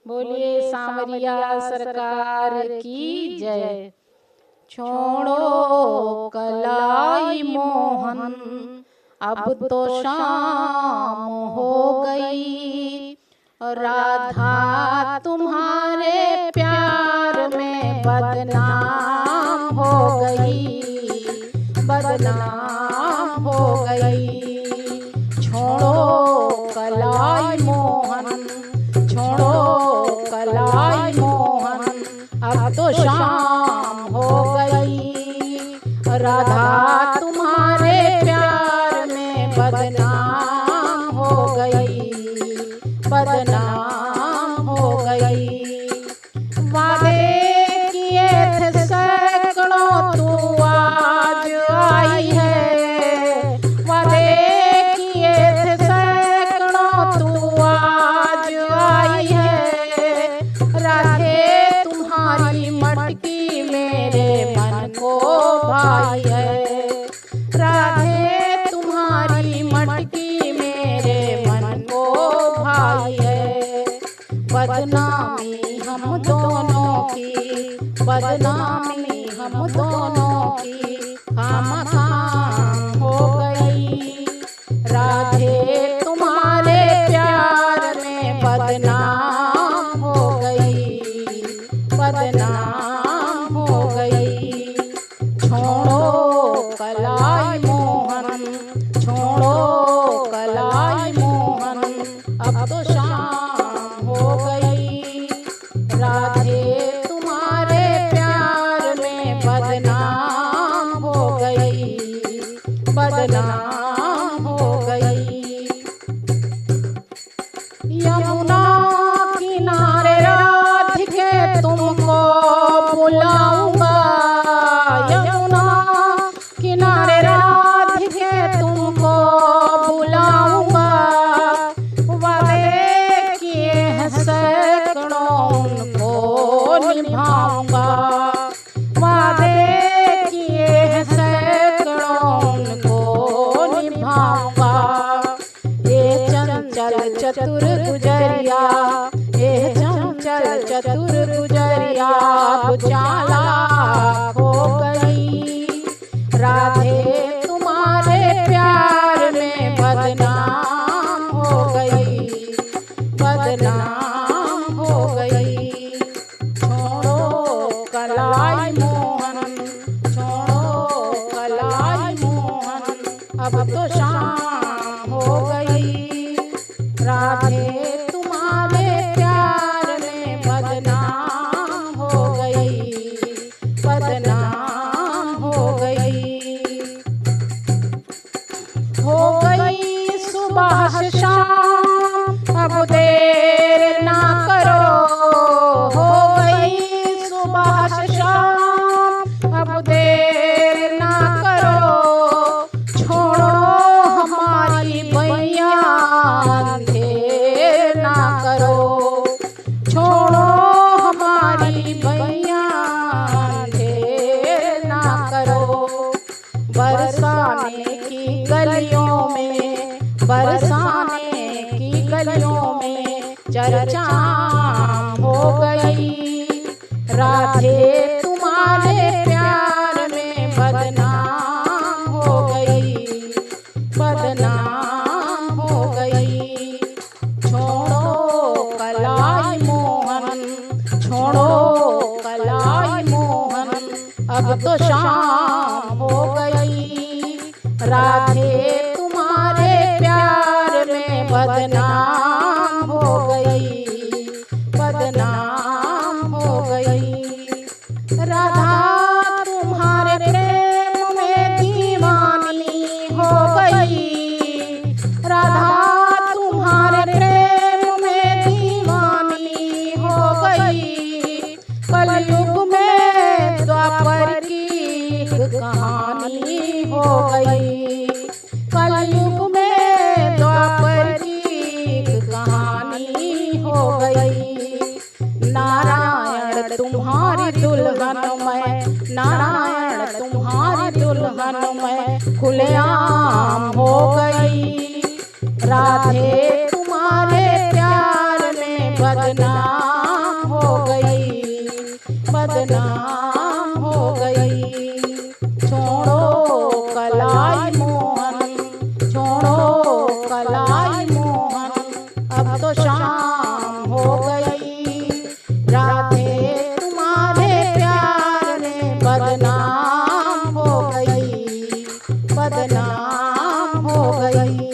बोलिए सांवरिया सरकार की जय। छोड़ो कलाई मोहन, अब तो शाम हो गई। राधा तुम्हारे प्यार में बदनाम हो गई, बदनाम हो गई। छोड़ो कलाई मोहन, छोड़ो कलाई मोहन, अब तो शाम हो गई। राधा तुम्हारे प्यार में बदनाम हो गई, बदनाम हो गई। वादे किए थे सैकड़ों, तू आज आई है। वादे किए थे सैकड़ों, तू आज आई है। राधे तुम्हारी मटकी मेरे मन को भाई है। राधे तुम्हारी मटकी मेरे मन को भाई है। बदनामी हम दोनों की, बदनामी हम दोनों की खामखाम हो गई। राधे तुम्हारे प्यार में बदनाम हो गई, बदनाम हो गई। छोड़ो कलाई मोहन, छोड़ो कलाई मोहन, अब तो शाम हो गई। राधे तुम्हारे प्यार में बदनाम हो गई, बदनाम हो गई। यमुना किनारे राधिके तुमको बुलाऊंगा। यमुना किनारे राधिके तुमको बुलाऊंगा। वादे किए हैं सैकड़ों, उनको निभाऊंगा। वादे किए हैं सैकड़ों, उनको निभाऊंगा। ये चंचल चतुर गुजरिया, ये चंचल चतुर गुजरिया चालाक हो गई। राधे तुम्हारे प्यार में बदनाम हो गई, बदनाम हो गई। छोड़ो कलाई मोहन, छोड़ो कलाई मोहन, अब तो शाम हो गई। राधे तुम्हारे प्यार में बदनाम हो गई, बदनाम हो गई। हो गई सुबह शाम, अब देर ना करो। हो गई सुबह शाम, अब देर ना करो। छोड़ो हमारी बैया, अंधेर ना करो। छोड़ो हमारी बैया, अंधेर ना करो। बरसाने की गलियों में, बरसाने की गलियों में चर्चा हो गई। राधे तुम्हारे प्यार में बदनाम हो गई, बदनाम हो गई। छोड़ो कलाई मोहन, छोड़ो कलाई मोहन, अब तो शाम हो गई। राधे तुम्हारे प्यार में बदनाम हो गई, बदनाम हो गई। राधा तुम्हारे प्रेम में दीवानी हो गई। राधा तुम्हारे प्रेम में दीवानी हो गई। कलयुग में द्वापर की कहानी हो गई। कलयुग में द्वापर की कहानी हो गई। नारायण तुम्हारी दुल्हन मैं, नारायण तुम्हारी दुल्हन मैं खुलेआम हो गई। राधे तुम्हारे प्यार में बदनाम बदनाम हो गई, बदनाम हो गई। छोड़ो कलाई मोहन, छोड़ो कलाई मोहन, अब तो शाम हो गई। राधे तुम्हारे प्यार में बदनाम हो गई, बदनाम हो गई।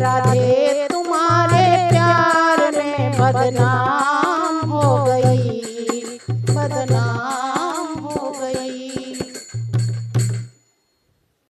राधे तुम्हारे प्यार में बदनाम